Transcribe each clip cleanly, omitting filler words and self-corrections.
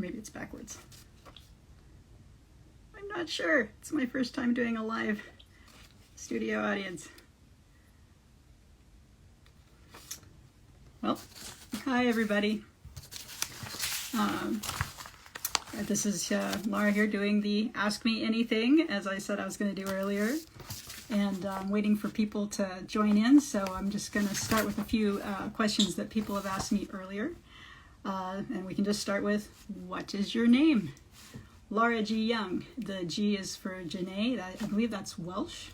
maybe it's backwards. I'm not sure. It's my first time doing a live studio audience. Well, hi everybody. This is Laura here doing the Ask Me Anything, as I said I was going to do earlier. And I'm waiting for people to join in, so I'm just going to start with a few questions that people have asked me earlier. And we can just start with, what is your name? Laura G. Young. The G is for Janae. I believe that's Welsh.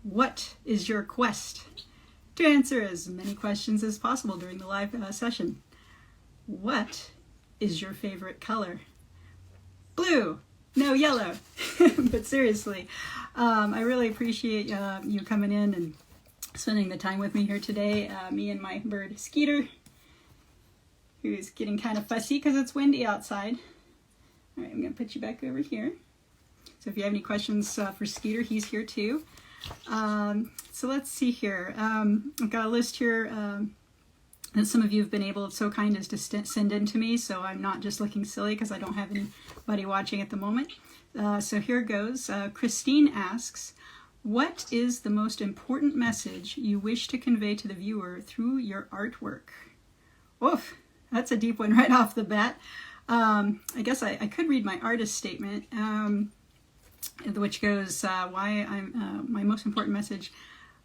What is your quest? To answer as many questions as possible during the live session. What is your favorite color? Blue. No, yellow. But seriously, I really appreciate you coming in and spending the time with me here today. Me and my bird Skeeter, who's getting kind of fussy because it's windy outside. All right, I'm going to put you back over here. So if you have any questions for Skeeter, he's here too. So let's see here. I've got a list here that some of you have been able, so kind as to send in to me, so I'm not just looking silly because I don't have anybody watching at the moment. So here goes. Christine asks, what is the most important message you wish to convey to the viewer through your artwork? Oof, that's a deep one right off the bat. I guess I could read my artist statement, which goes, my most important message.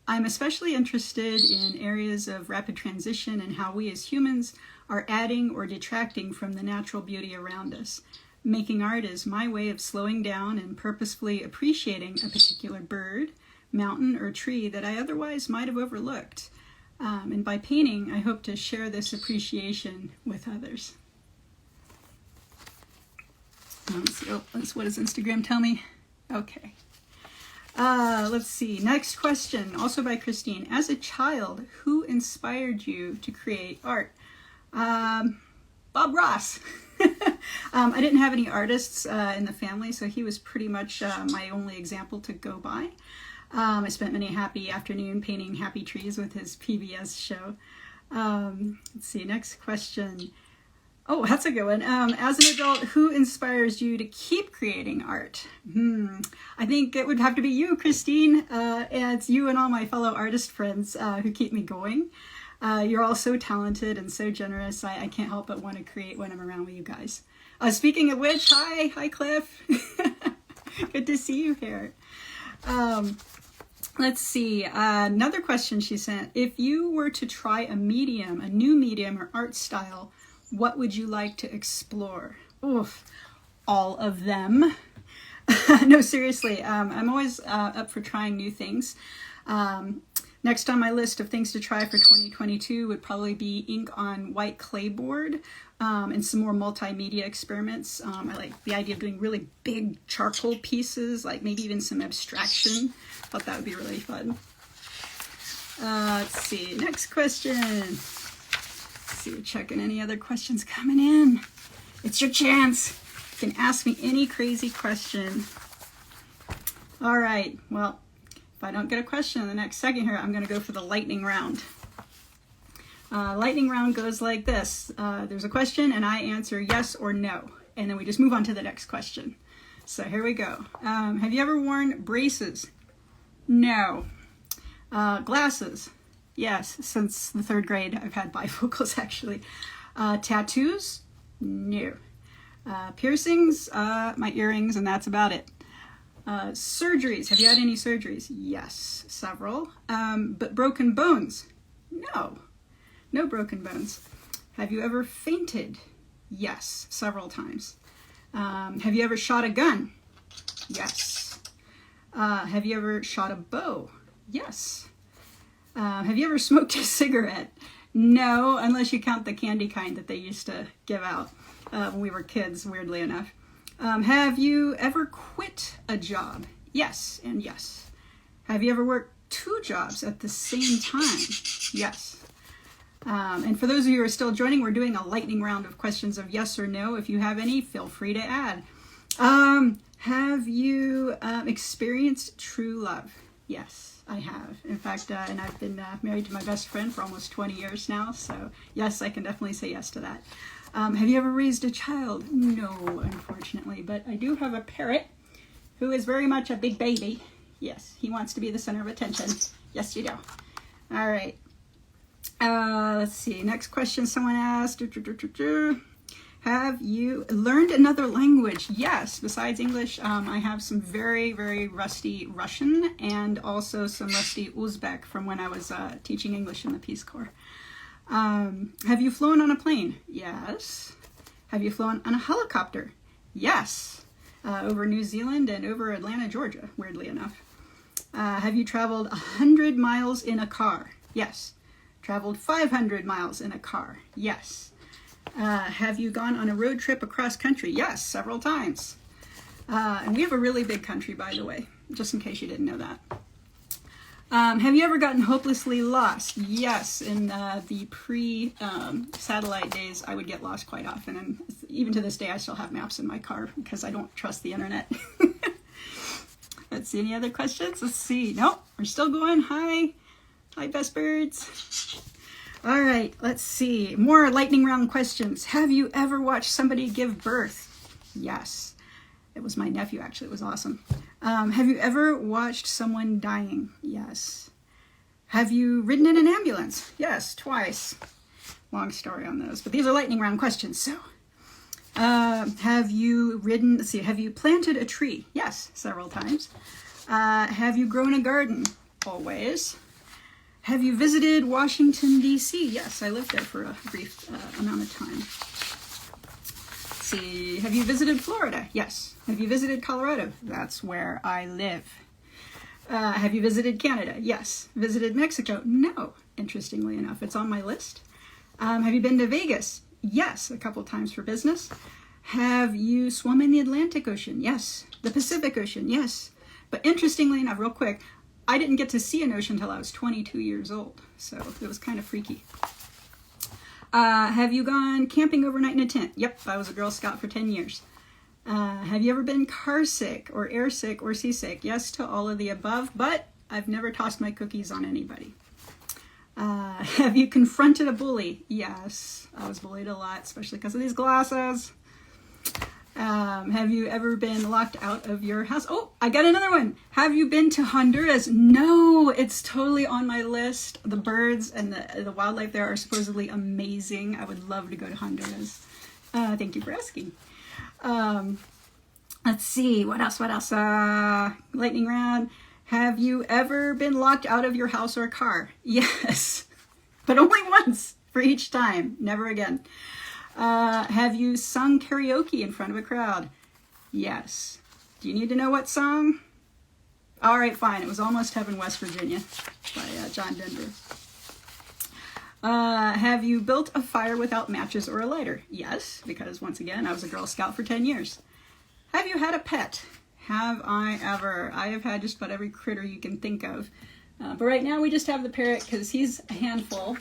I'm especially interested in areas of rapid transition and how we as humans are adding or detracting from the natural beauty around us. Making art is my way of slowing down and purposefully appreciating a particular bird, mountain, or tree that I otherwise might have overlooked. And by painting, I hope to share this appreciation with others. Let's see. Oh, what does Instagram tell me? Okay. Let's see. Next question, also by Christine. As a child, who inspired you to create art? Bob Ross. I didn't have any artists in the family, so he was pretty much my only example to go by. I spent many happy afternoon painting happy trees with his PBS show. Let's see. Next question. Oh, that's a good one. As an adult, who inspires you to keep creating art? I think it would have to be you, Christine. And it's you and all my fellow artist friends who keep me going. You're all so talented and so generous. I can't help but want to create when I'm around with you guys. Speaking of which, hi Cliff. Good to see you here. Let's see. Another question she sent. If you were to try a new medium or art style, what would you like to explore? Oof, all of them. No, seriously, I'm always up for trying new things. Next on my list of things to try for 2022 would probably be ink on white clay board and some more multimedia experiments. I like the idea of doing really big charcoal pieces, like maybe even some abstraction. Thought that would be really fun. Let's see, next question. See, we're checking any other questions coming in. It's your chance. You can ask me any crazy question. All right, well, if I don't get a question in the next second here, I'm going to go for the lightning round. Lightning round goes like this. There's a question and I answer yes or no, and then we just move on to the next question. So here we go. Have you ever worn braces? No. Glasses? Yes, since the 3rd grade, I've had bifocals actually. Tattoos? No. Piercings? My earrings, and that's about it. Surgeries? Have you had any surgeries? Yes, several. But broken bones? No. No broken bones. Have you ever fainted? Yes, several times. Have you ever shot a gun? Yes. Have you ever shot a bow? Yes. Have you ever smoked a cigarette? No, unless you count the candy kind that they used to give out when we were kids, weirdly enough. Have you ever quit a job? Yes, and yes. Have you ever worked 2 jobs at the same time? Yes. And for those of you who are still joining, we're doing a lightning round of questions of yes or no. If you have any, feel free to add. Have you experienced true love? Yes. I have. In fact, and I've been married to my best friend for almost 20 years now, so yes, I can definitely say yes to that. Have you ever raised a child? No, unfortunately, but I do have a parrot who is very much a big baby. Yes, he wants to be the center of attention. Yes, you do. All right. Let's see. Next question someone asked. Have you learned another language? Yes. Besides English, I have some very, very rusty Russian and also some rusty Uzbek from when I was teaching English in the Peace Corps. Have you flown on a plane? Yes. Have you flown on a helicopter? Yes. Over New Zealand and over Atlanta, Georgia, weirdly enough. Have you traveled 100 miles in a car? Yes. Traveled 500 miles in a car? Yes. Have you gone on a road trip across country? Yes, several times. And we have a really big country, by the way, just in case you didn't know that. Have you ever gotten hopelessly lost? Yes, in the pre-satellite days, I would get lost quite often. And even to this day, I still have maps in my car because I don't trust the internet. Let's see, any other questions? Let's see. Nope, we're still going. Hi. Hi, best birds. All right, let's see. More lightning round questions. Have you ever watched somebody give birth? Yes. It was my nephew, actually. It was awesome. Have you ever watched someone dying? Yes. Have you ridden in an ambulance? Yes, twice. Long story on those, but these are lightning round questions. So, have you ridden, let's see, have you planted a tree? Yes, several times. Have you grown a garden? Always. Have you visited Washington, D.C.? Yes, I lived there for a brief amount of time. Let's see, have you visited Florida? Yes. Have you visited Colorado? That's where I live. Have you visited Canada? Yes. Visited Mexico? No. Interestingly enough, it's on my list. Have you been to Vegas? Yes, a couple times for business. Have you swum in the Atlantic Ocean? Yes. The Pacific Ocean? Yes. But interestingly enough, real quick, I didn't get to see an ocean until I was 22 years old, so it was kind of freaky. Have you gone camping overnight in a tent? Yep, I was a Girl Scout for 10 years. Have you ever been car sick or air sick or seasick? Yes to all of the above, but I've never tossed my cookies on anybody. Have you confronted a bully? Yes, I was bullied a lot, especially because of these glasses. Have you ever been locked out of your house? Oh, I got another one. Have you been to Honduras? No, it's totally on my list. The birds and the wildlife there are supposedly amazing. I would love to go to Honduras. Thank you for asking. Let's see, what else? Lightning round. Have you ever been locked out of your house or car? Yes, but only once for each time, never again. Have you sung karaoke in front of a crowd? Yes. Do you need to know what song? All right, fine. It was Almost Heaven, West Virginia by John Denver. Have you built a fire without matches or a lighter? Yes, because once again, I was a Girl Scout for 10 years. Have you had a pet? Have I ever? I have had just about every critter you can think of. But right now we just have the parrot because he's a handful.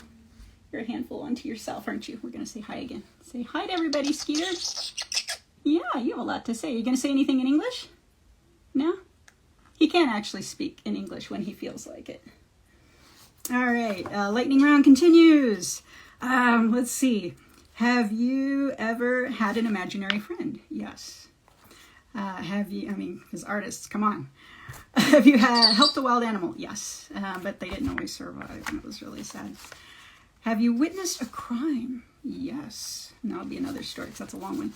You're a handful unto yourself, aren't you? We're going to say hi again. Say hi to everybody, Skeeter. Yeah, you have a lot to say. Are you going to say anything in English? No? He can actually speak in English when he feels like it. All right, lightning round continues. Let's see. Have you ever had an imaginary friend? Yes. Have you, as artists, come on. Have you helped a wild animal? Yes, but they didn't always survive, and it was really sad. Have you witnessed a crime? Yes. And that'll be another story, because that's a long one.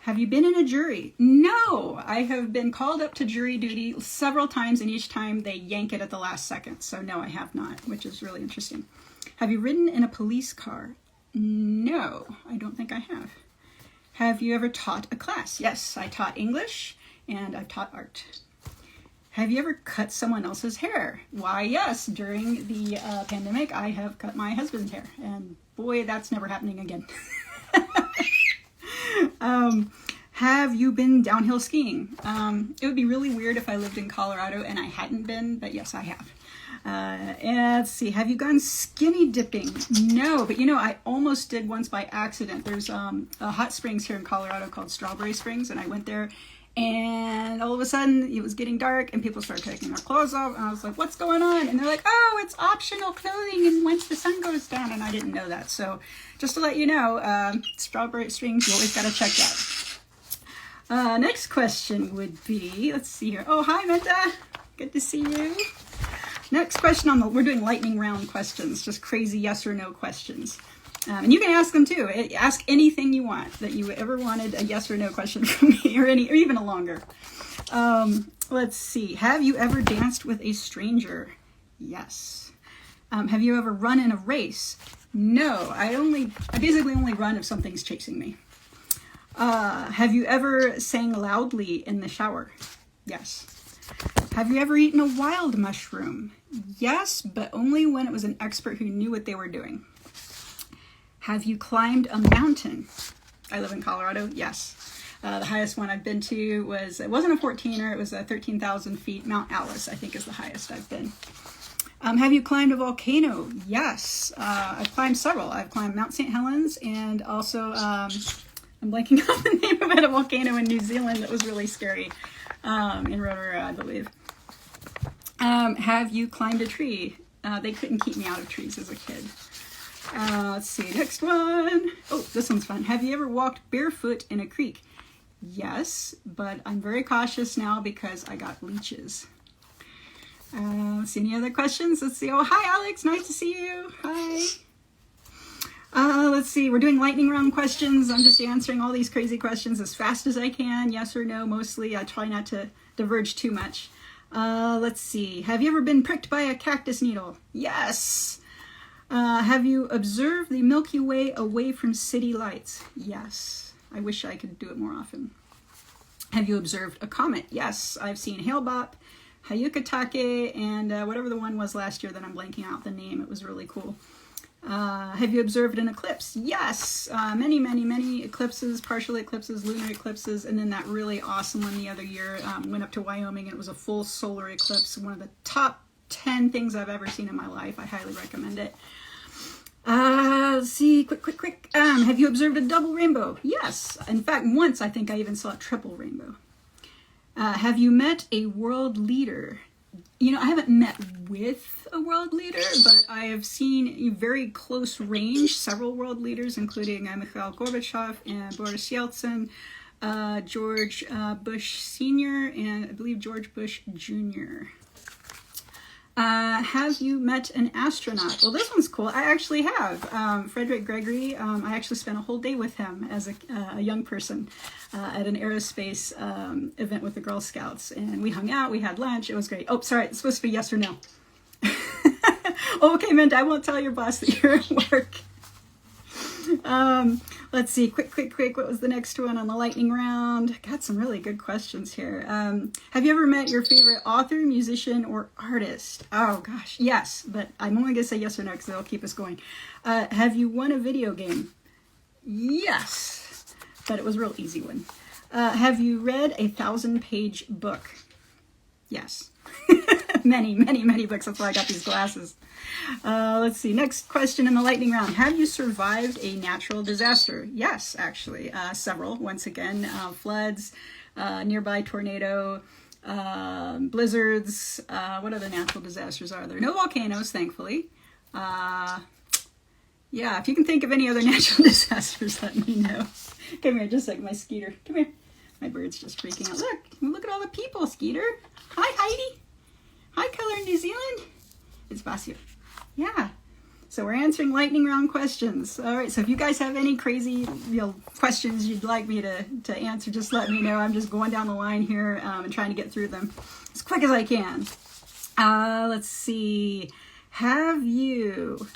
Have you been in a jury? No. I have been called up to jury duty several times, and each time they yank it at the last second. So no, I have not, which is really interesting. Have you ridden in a police car? No, I don't think I have. Have you ever taught a class? Yes, I taught English, and I've taught art. Have you ever cut someone else's hair? Why, yes. During the pandemic, I have cut my husband's hair. And boy, that's never happening again. Have you been downhill skiing? It would be really weird if I lived in Colorado and I hadn't been, but yes, I have. And let's see, have you gone skinny dipping? No, but I almost did once by accident. There's a hot springs here in Colorado called Strawberry Springs, and I went there And all of a sudden, it was getting dark, and people started taking their clothes off. And I was like, what's going on? And they're like, oh, it's optional clothing, and once the sun goes down. And I didn't know that. So just to let you know, strawberry strings, you always got to check that. Next question would be, let's see here. Oh, hi, Menta. Good to see you. Next question we're doing lightning round questions, just crazy yes or no questions. And you can ask them too. Ask anything you want that you ever wanted a yes or no question from me, or even a longer. Let's see. Have you ever danced with a stranger? Yes. Have you ever run in a race? No. I basically only run if something's chasing me. Have you ever sang loudly in the shower? Yes. Have you ever eaten a wild mushroom? Yes, but only when it was an expert who knew what they were doing. Have you climbed a mountain? I live in Colorado. Yes. The highest one I've been to it wasn't a 14er, it was a 13,000 feet. Mount Alice, I think, is the highest I've been. Have you climbed a volcano? Yes. I've climbed several. I've climbed Mount St. Helens, and also, I'm blanking on the name of it, a volcano in New Zealand that was really scary, in Rotary, I believe. Have you climbed a tree? They couldn't keep me out of trees as a kid. Let's see, next one. Oh, this one's fun. Have you ever walked barefoot in a creek? Yes, but I'm very cautious now because I got leeches. Let's see, any other questions? Let's see. Oh, hi, Alex. Nice to see you. Hi. Let's see. We're doing lightning round questions. I'm just answering all these crazy questions as fast as I can. Yes or no, mostly. I try not to diverge too much. Let's see. Have you ever been pricked by a cactus needle? Yes. Have you observed the Milky Way away from city lights? Yes. I wish I could do it more often. Have you observed a comet? Yes. I've seen Hale-Bopp, Hyakutake, and whatever the one was last year that I'm blanking out the name. It was really cool. Have you observed an eclipse? Yes. Many eclipses, partial eclipses, lunar eclipses, and then that really awesome one the other year. Went up to Wyoming, and it was a full solar eclipse. One of the top 10 things I've ever seen in my life. I highly recommend it. Let's see, quick. Have you observed a double rainbow? Yes. In fact, once I think I even saw a triple rainbow. Have you met a world leader? You know, I haven't met with a world leader, but I have seen in very close range several world leaders, including Mikhail Gorbachev and Boris Yeltsin, George Bush Sr., and I believe George Bush Jr. Have you met an astronaut? Well, this one's cool. I actually have. Frederick Gregory, I actually spent a whole day with him as a young person at an aerospace event with the Girl Scouts. And we hung out, we had lunch, it was great. Oh, sorry, it's supposed to be yes or no. Okay, Mint, I won't tell your boss that you're at work. Let's see, quick. What was the next one on the lightning round? Got some really good questions here. Have you ever met your favorite author, musician, or artist? Oh gosh, yes, but I'm only gonna say yes or no because it'll keep us going. Have you won a video game? Yes, but it was a real easy one. Have you read a 1,000-page book? Yes. many books. That's why I got these glasses. Let's see. Next question in the lightning round. Have you survived a natural disaster? Yes, actually. Several. Once again, floods, nearby tornado, blizzards. What other natural disasters are there? No volcanoes, thankfully. Yeah, if you can think of any other natural disasters, let me know. Come here, just like my Skeeter. Come here. My bird's just freaking out. Look at all the people, Skeeter. Hi, Heidi. Hi, Color New Zealand. It's Vasio. Yeah. So we're answering lightning round questions. All right. So if you guys have any crazy, questions you'd like me to answer, just let me know. I'm just going down the line here and trying to get through them as quick as I can. Let's see. Have you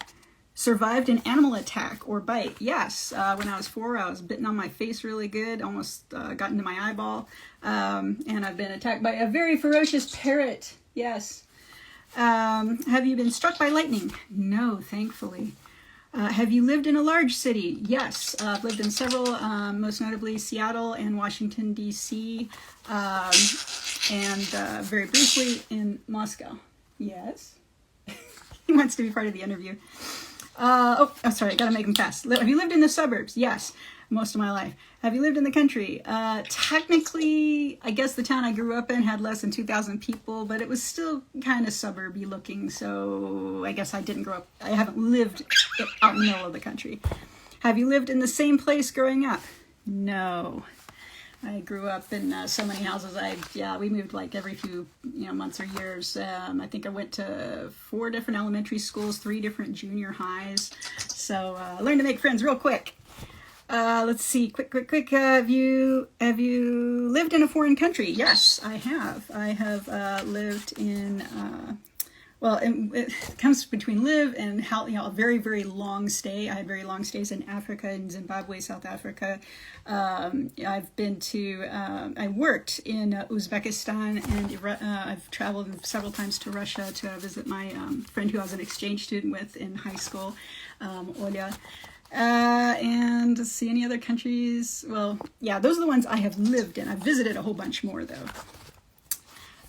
survived an animal attack or bite? Yes. When I was 4, I was bitten on my face really good, almost got into my eyeball. And I've been attacked by a very ferocious parrot. Yes. Have you been struck by lightning? No, thankfully. Have you lived in a large city? Yes. I've lived in several, most notably Seattle and Washington, D.C., and very briefly in Moscow. Yes. He wants to be part of the interview. Sorry, I gotta make him fast. Have you lived in the suburbs? Yes. most of my life. Have you lived in the country? Technically, I guess the town I grew up in had less than 2,000 people, but it was still kind of suburby looking, so I guess I didn't grow up. I haven't lived out in the middle of the country. Have you lived in the same place growing up? No. I grew up in so many houses. We moved like every few months or years. I think I went to 4 different elementary schools, 3 different junior highs. So I learned to make friends real quick. Let's see, quick. Have you lived in a foreign country? Yes, I have. I have lived in. It comes between live and a very, very long stay. I had very long stays in Africa, in Zimbabwe, South Africa. I've been to, I worked in Uzbekistan, and I've traveled several times to Russia to visit my friend who I was an exchange student with in high school, Olya. And let's see, any other countries? Well, yeah, those are the ones I have lived in. I've visited a whole bunch more, though.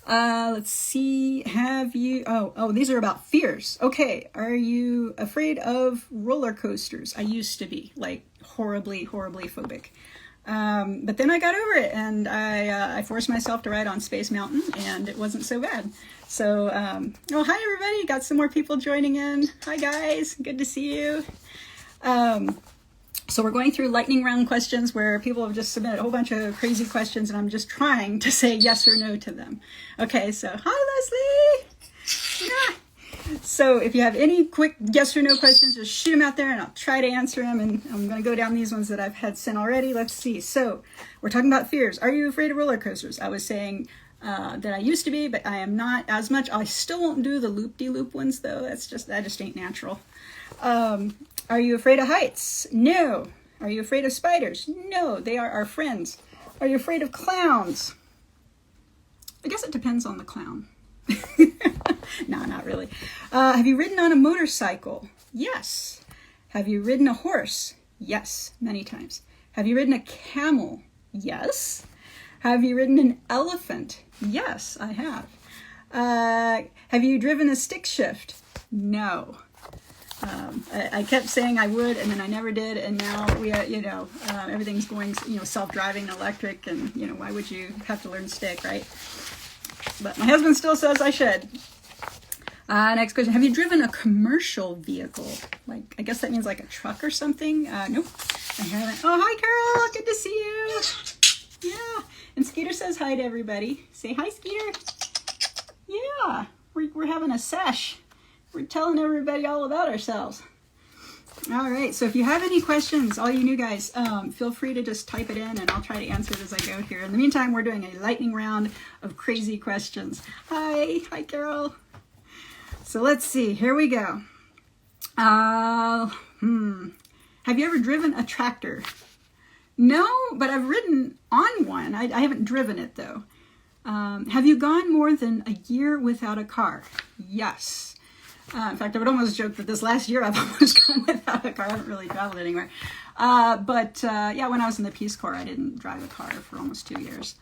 Let's see, have you, these are about fears. Okay, are you afraid of roller coasters? I used to be, like, horribly phobic. But then I got over it, and I forced myself to ride on Space Mountain, and it wasn't so bad. So, hi everybody, got some more people joining in. Hi guys, good to see you. So we're going through lightning round questions where people have just submitted a whole bunch of crazy questions, and I'm just trying to say yes or no to them. Okay, so hi Leslie! Yeah. So if you have any quick yes or no questions, just shoot them out there and I'll try to answer them. And I'm going to go down these ones that I've had sent already. Let's see. So we're talking about fears. Are you afraid of roller coasters? I was saying that I used to be, but I am not as much. I still won't do the loop-de-loop ones though. That just ain't natural. Are you afraid of heights? No. Are you afraid of spiders? No, they are our friends. Are you afraid of clowns? I guess it depends on the clown. No, not really. Have you ridden on a motorcycle? Yes. Have you ridden a horse? Yes, many times. Have you ridden a camel? Yes. Have you ridden an elephant? Yes, I have. Have you driven a stick shift? No. I kept saying I would, and then I never did, and now we everything's going, self-driving, electric, and, why would you have to learn stick, right? But my husband still says I should. Next question. Have you driven a commercial vehicle? Like, I guess that means like a truck or something? Nope, I haven't. Oh, hi, Carol. Good to see you. Yeah. And Skeeter says hi to everybody. Say hi, Skeeter. Yeah. We're having a sesh. We're telling everybody all about ourselves. All right, so if you have any questions, all you new guys, feel free to just type it in and I'll try to answer it as I go here. In the meantime, we're doing a lightning round of crazy questions. Hi Carol. So let's see, here we go. Have you ever driven a tractor? No, but I've ridden on one. I haven't driven it though. Have you gone more than a year without a car? Yes. In fact, I would almost joke that this last year I've almost gone without a car. I haven't really traveled anywhere. But when I was in the Peace Corps, I didn't drive a car for almost 2 years.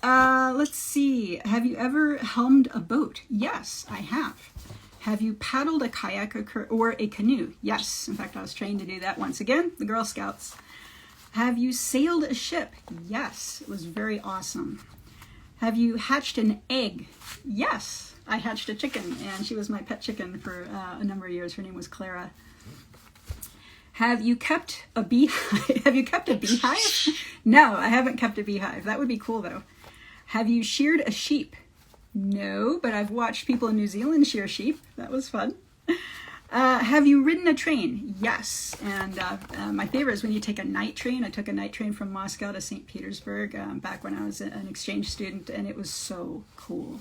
Let's see. Have you ever helmed a boat? Yes, I have. Have you paddled a kayak or a canoe? Yes. In fact, I was trained to do that once again, the Girl Scouts. Have you sailed a ship? Yes. It was very awesome. Have you hatched an egg? Yes. I hatched a chicken, and she was my pet chicken for a number of years. Her name was Clara. Have you kept a beehive? Have you kept a beehive? No, I haven't kept a beehive. That would be cool, though. Have you sheared a sheep? No, but I've watched people in New Zealand shear sheep. That was fun. Have you ridden a train? Yes. And my favorite is when you take a night train. I took a night train from Moscow to St. Petersburg back when I was an exchange student, and it was so cool.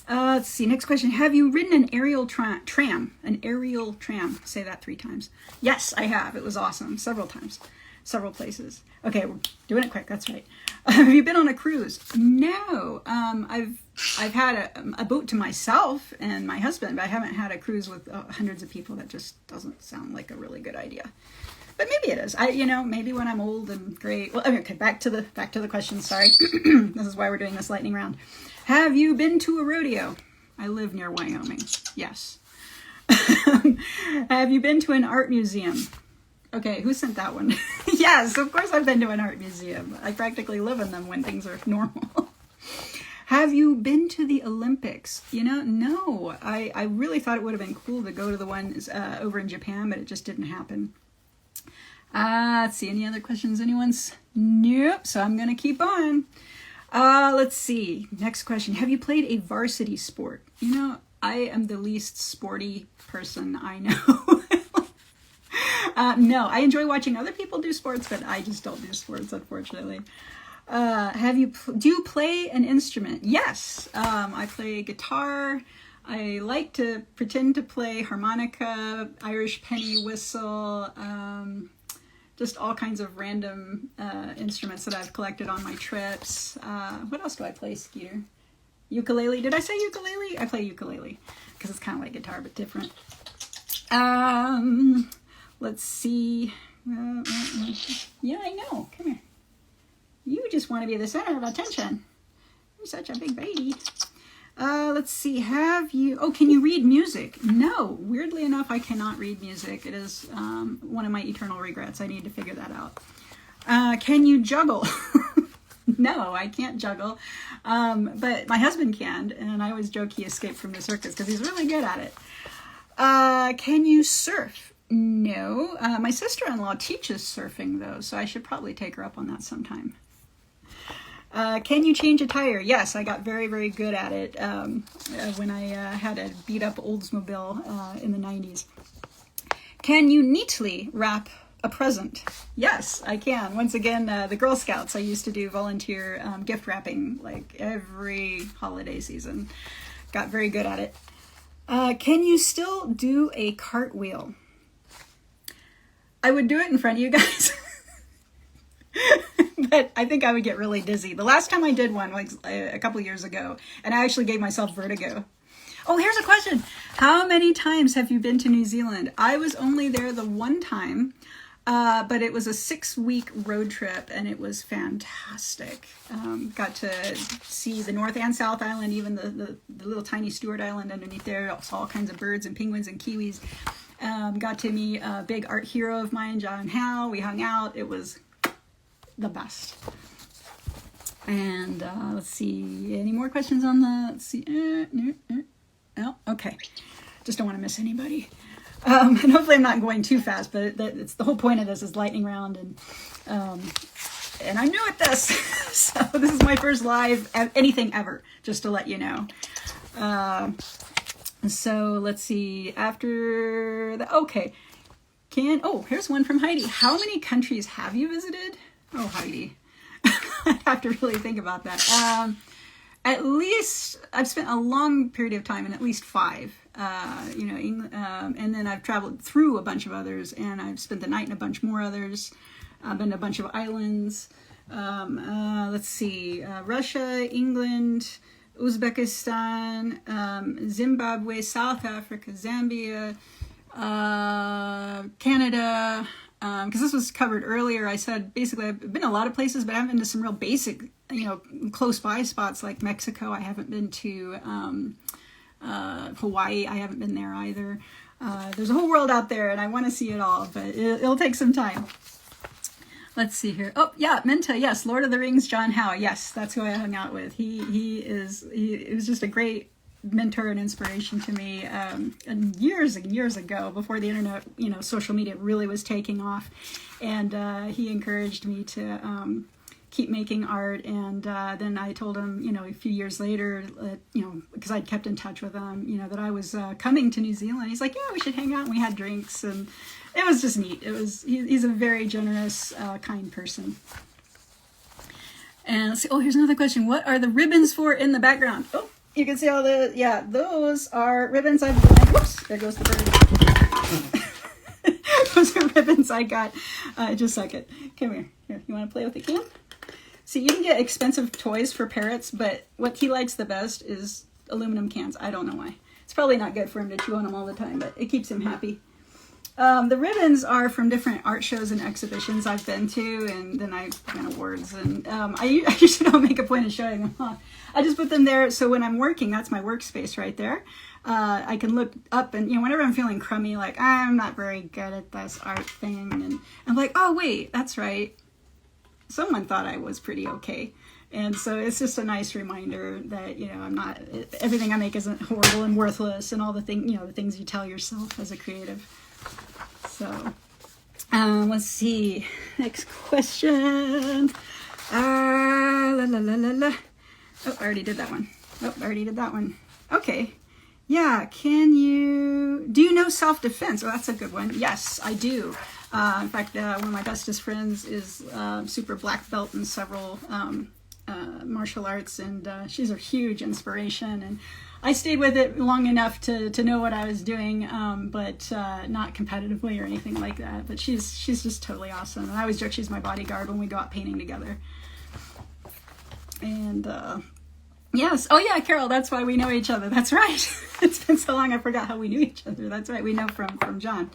Let's see, next question. Have you ridden an aerial tram? An aerial tram. Say that 3 times. Yes, I have. It was awesome. Several times. Several places. Okay, we're doing it quick. That's right. Have you been on a cruise? No. I've had a boat to myself and my husband, but I haven't had a cruise with hundreds of people. That just doesn't sound like a really good idea. But maybe it is. Maybe when I'm old and gray. Well, okay, back to the question. Sorry. This is why we're doing this lightning round. Have you been to a rodeo? I live near Wyoming. Yes. Have you been to an art museum? Okay, who sent that one? Yeah, Yes, of course I've been to an art museum. I practically live in them when things are normal. Have you been to the Olympics? You know, no. I really thought it would have been cool to go to the ones over in Japan, but it just didn't happen. Let's see, any other questions? Anyone's? Nope, so I'm going to keep on. Let's see. Next question. Have you played a varsity sport? You know, I am the least sporty person I know. No, I enjoy watching other people do sports, but I just don't do sports, unfortunately. Do you play an instrument? Yes, I play guitar. I like to pretend to play harmonica, Irish penny whistle, just all kinds of random instruments that I've collected on my trips. What else do I play, Skeeter? Ukulele. Did I say ukulele? I play ukulele because it's kind of like guitar but different. Let's see. Yeah, I know. Come here. You just want to be the center of attention. You're such a big baby. Let's see. Can you read music? No. Weirdly enough, I cannot read music. It is one of my eternal regrets. I need to figure that out. Can you juggle? No, I can't juggle. But my husband can, and I always joke he escaped from the circus because he's really good at it. Can you surf? No. My sister-in-law teaches surfing, though, so I should probably take her up on that sometime. Can you change a tire? Yes, I got very, very good at it when I had a beat-up Oldsmobile in the 90s. Can you neatly wrap a present? Yes, I can. Once again, the Girl Scouts, I used to do volunteer gift wrapping like every holiday season. Got very good at it. Can you still do a cartwheel? I would do it in front of you guys. But I think I would get really dizzy. The last time I did one was a couple years ago, and I actually gave myself vertigo. Oh, here's a question. How many times have you been to New Zealand? I was only there the one time, but it was a 6-week road trip, and it was fantastic. Got to see the North and South Island, even the little tiny Stewart Island underneath there. Saw all kinds of birds and penguins and kiwis. Got to meet a big art hero of mine, John Howe. We hung out. It was the best. And let's see, any more questions on the, let's see, no, okay. Just don't want to miss anybody. And hopefully I'm not going too fast, but it's the whole point of this is lightning round, and I'm new at this. So this is my first live anything ever, just to let you know. So let's see, after the, okay. Here's one from Heidi. How many countries have you visited? Oh, Heidi. I have to really think about that. At least, I've spent a long period of time in at least 5. England, and then I've traveled through a bunch of others, and I've spent the night in a bunch more others. I've been to a bunch of islands. Let's see, Russia, England, Uzbekistan, Zimbabwe, South Africa, Zambia, Canada, because this was covered earlier. I said basically I've been a lot of places, but I haven't been to some real basic, close by spots like Mexico. I haven't been to Hawaii. I haven't been there either. There's a whole world out there, and I want to see it all, but it'll take some time. Let's see here. Oh, yeah, Minta, yes, Lord of the Rings, John Howe. Yes, that's who I hung out with. He was just a great mentor and inspiration to me, and years ago, before the internet, social media really was taking off, and he encouraged me to keep making art. And then I told him, a few years later, because I'd kept in touch with him, that I was coming to New Zealand. He's like, yeah, we should hang out. And we had drinks, and it was just neat. He's a very generous, kind person. And let's see. Oh, here's another question. What are the ribbons for in the background? Oh, you can see all those are ribbons I've done. Whoops, there goes the bird. Those are ribbons I got. Just a second. Come here. Here, you want to play with the can? See, you can get expensive toys for parrots, but what he likes the best is aluminum cans. I don't know why. It's probably not good for him to chew on them all the time, but it keeps him happy. The ribbons are from different art shows and exhibitions I've been to, and then I win awards. And I usually don't make a point of showing them off. I just put them there, so when I'm working, that's my workspace right there. I can look up and, whenever I'm feeling crummy, like, I'm not very good at this art thing, and I'm like, oh, wait, that's right. Someone thought I was pretty okay. And so it's just a nice reminder that, I'm not, everything I make isn't horrible and worthless, and all the the things you tell yourself as a creative. So, let's see. Next question. Oh, I already did that one. Okay. Yeah, do you know self-defense? Oh, that's a good one. Yes, I do. In fact, one of my bestest friends is super black belt in several martial arts, and she's a huge inspiration, and I stayed with it long enough to know what I was doing, but not competitively or anything like that. But she's just totally awesome, and I always joke she's my bodyguard when we go out painting together. And yes, oh yeah, Carol, that's why we know each other. That's right. It's been so long I forgot how we knew each other. That's right, we know from John.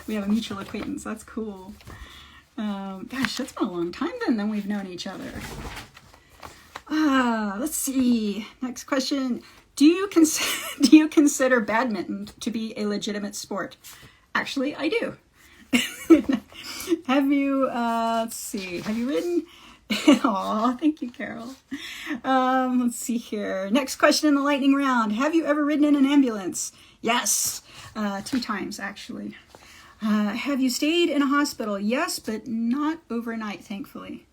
We have a mutual acquaintance. That's cool. Gosh, that's been a long time then we've known each other. Let's see. Next question. Do you consider badminton to be a legitimate sport? Actually, I do. Have you, let's see, have you ridden? Aw, thank you, Carol. Let's see here. Next question in the lightning round. Have you ever ridden in an ambulance? Yes, 2 times, actually. Have you stayed in a hospital? Yes, but not overnight, thankfully.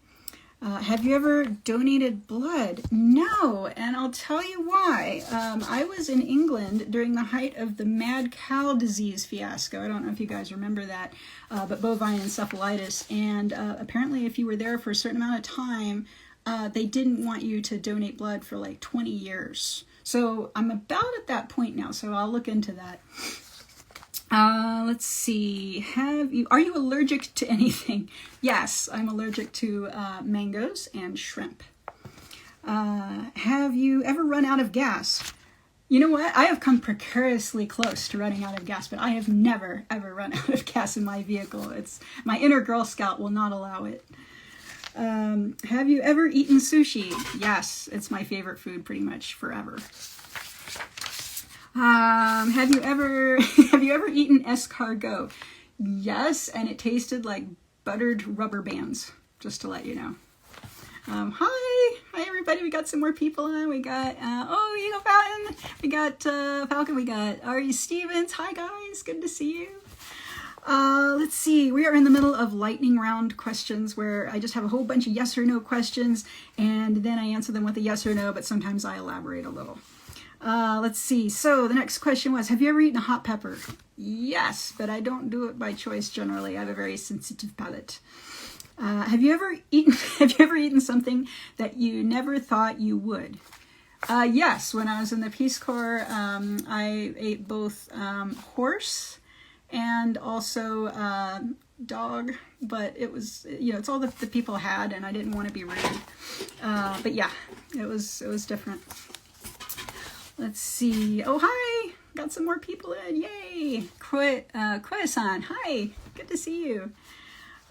Have you ever donated blood? No, and I'll tell you why. I was in England during the height of the mad cow disease fiasco. I don't know if you guys remember that, but bovine encephalitis. And apparently if you were there for a certain amount of time, they didn't want you to donate blood for like 20 years. So I'm about at that point now, so I'll look into that. Let's see. Are you allergic to anything? Yes, I'm allergic to mangoes and shrimp. Have you ever run out of gas? You know what? I have come precariously close to running out of gas, but I have never, ever run out of gas in my vehicle. My inner Girl Scout will not allow it. Have you ever eaten sushi? Yes, it's my favorite food pretty much forever. Have you ever eaten escargot? Yes, and it tasted like buttered rubber bands, just to let you know. Hi everybody, we got some more people on. We got, Eagle Fountain, we got Falcon, we got Ari Stevens. Hi guys, good to see you. Let's see, we are in the middle of lightning round questions where I just have a whole bunch of yes or no questions, and then I answer them with a yes or no, but sometimes I elaborate a little. Let's see. So the next question was, have you ever eaten a hot pepper? Yes, but I don't do it by choice generally. I have a very sensitive palate. Have you ever eaten something that you never thought you would? Yes, when I was in the Peace Corps, I ate both horse and also dog, but it was, it's all that the people had, and I didn't want to be rude. But yeah, it was different. Let's see. Oh, hi. Got some more people in. Yay. Koya-san. Hi. Good to see you.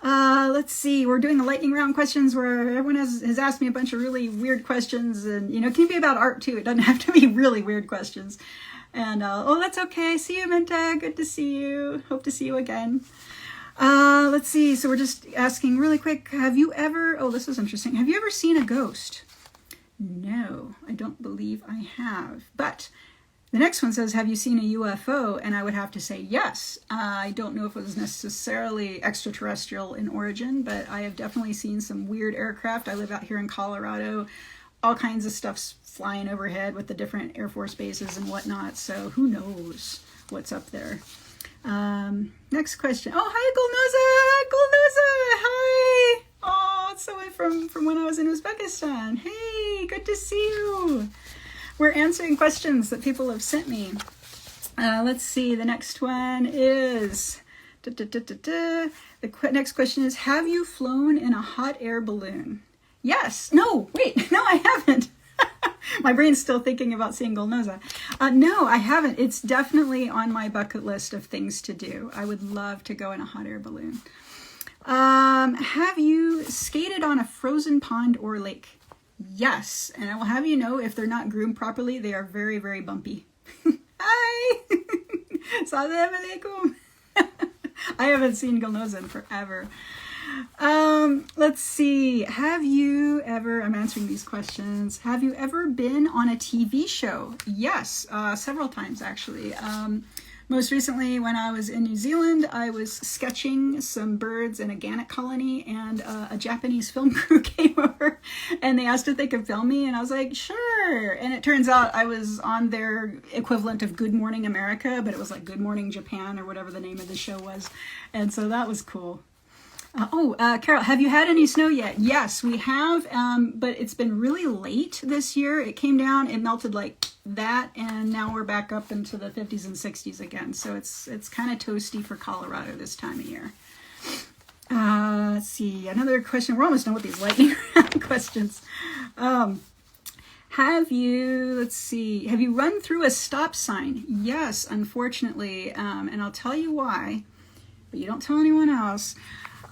Let's see. We're doing the lightning round questions where everyone has asked me a bunch of really weird questions. And, it can be about art, too. It doesn't have to be really weird questions. And, that's okay. See you, Minta. Good to see you. Hope to see you again. Let's see. So we're just asking really quick. This is interesting. Have you ever seen a ghost? No, I don't believe I have. But the next one says, have you seen a UFO? And I would have to say yes. I don't know if it was necessarily extraterrestrial in origin, but I have definitely seen some weird aircraft. I live out here in Colorado. All kinds of stuff's flying overhead with the different Air Force bases and whatnot. So who knows what's up there. Next question. Oh, hi, Gulnoza! Hi! Oh, it's someone from when I was in Uzbekistan. Hey, good to see you. We're answering questions that people have sent me. Let's see. The next one is... The next question is, have you flown in a hot air balloon? Yes. No, wait. No, I haven't. My brain's still thinking about seeing Gulnoza. No, I haven't. It's definitely on my bucket list of things to do. I would love to go in a hot air balloon. Have you skated on a frozen pond or lake? Yes, and I will have you know, if they're not groomed properly, they are very, very bumpy. Hi! Assalamualaikum. I haven't seen Gulnoza in forever. Let's see. Have you ever, I'm answering these questions, have you ever been on a TV show? Yes, several times actually. Most recently, when I was in New Zealand, I was sketching some birds in a gannet colony, and a Japanese film crew came over, and they asked if they could film me, and I was like, sure. And it turns out I was on their equivalent of Good Morning America, but it was like Good Morning Japan or whatever the name of the show was, and so that was cool. Carol, have you had any snow yet? Yes, we have, but it's been really late this year. It came down, it melted like that, and now we're back up into the 50s and 60s again. So it's kind of toasty for Colorado this time of year. Let's see, another question. We're almost done with these lightning round questions. Have you run through a stop sign? Yes, unfortunately, and I'll tell you why, but you don't tell anyone else.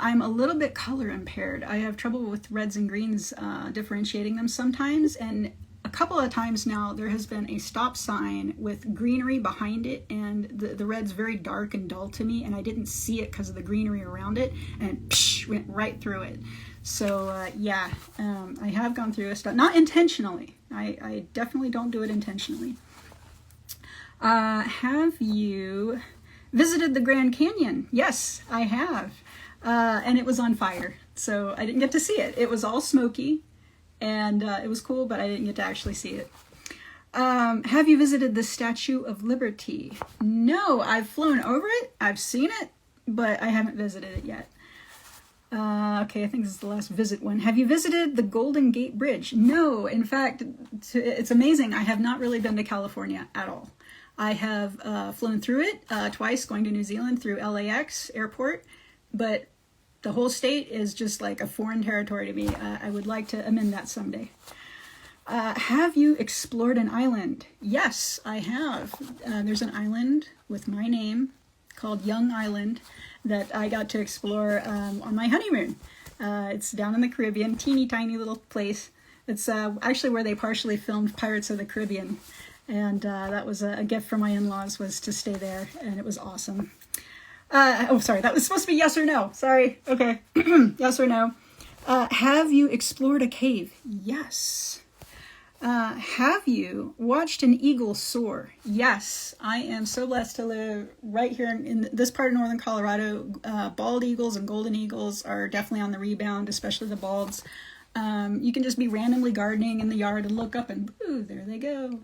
I'm a little bit color impaired. I have trouble with reds and greens, differentiating them sometimes, and a couple of times now there has been a stop sign with greenery behind it, and the red's very dark and dull to me, and I didn't see it because of the greenery around it, and it went right through it. So I have gone through a stop, not intentionally. I definitely don't do it intentionally. Have you visited the Grand Canyon? Yes, I have. And it was on fire, so I didn't get to see it. It was all smoky, and it was cool, but I didn't get to actually see it. Have you visited the Statue of Liberty? No, I've flown over it, I've seen it, but I haven't visited it yet. Okay, I think this is the last visit one. Have you visited the Golden Gate Bridge? No, in fact, it's amazing. I have not really been to California at all. I have flown through it twice, going to New Zealand through LAX airport, but the whole state is just like a foreign territory to me. I would like to amend that someday. Have you explored an island? Yes, I have. There's an island with my name called Young Island that I got to explore on my honeymoon. It's down in the Caribbean, teeny tiny little place. It's actually where they partially filmed Pirates of the Caribbean. And that was a gift from my in-laws, was to stay there, and it was awesome. Sorry, that was supposed to be yes or no. Sorry. Okay. Yes or no. Have you explored a cave? Yes. Have you watched an eagle soar? Yes. I am so blessed to live right here in this part of northern Colorado. Bald eagles and golden eagles are definitely on the rebound, especially the balds. You can just be randomly gardening in the yard and look up and, ooh, there they go.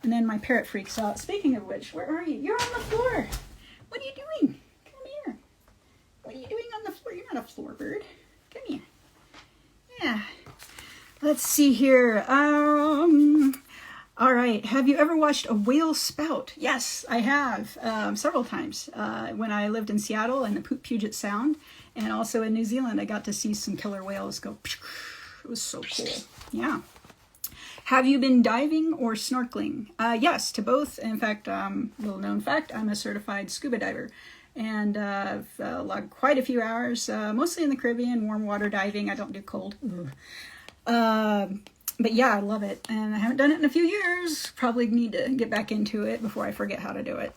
And then my parrot freaks out. Speaking of which, where are you? You're on the floor. What are you doing? Come here. What are you doing on the floor? You're not a floor bird. Come here. Yeah. Let's see here. All right. Have you ever watched a whale spout? Yes, I have. Several times. When I lived in Seattle and the Puget Sound, and also in New Zealand, I got to see some killer whales go. It was so cool. Yeah. Have you been diving or snorkeling? Yes, to both. In fact, little known fact, I'm a certified scuba diver. And I've logged quite a few hours, mostly in the Caribbean, warm water diving. I don't do cold. But yeah, I love it. And I haven't done it in a few years. Probably need to get back into it before I forget how to do it.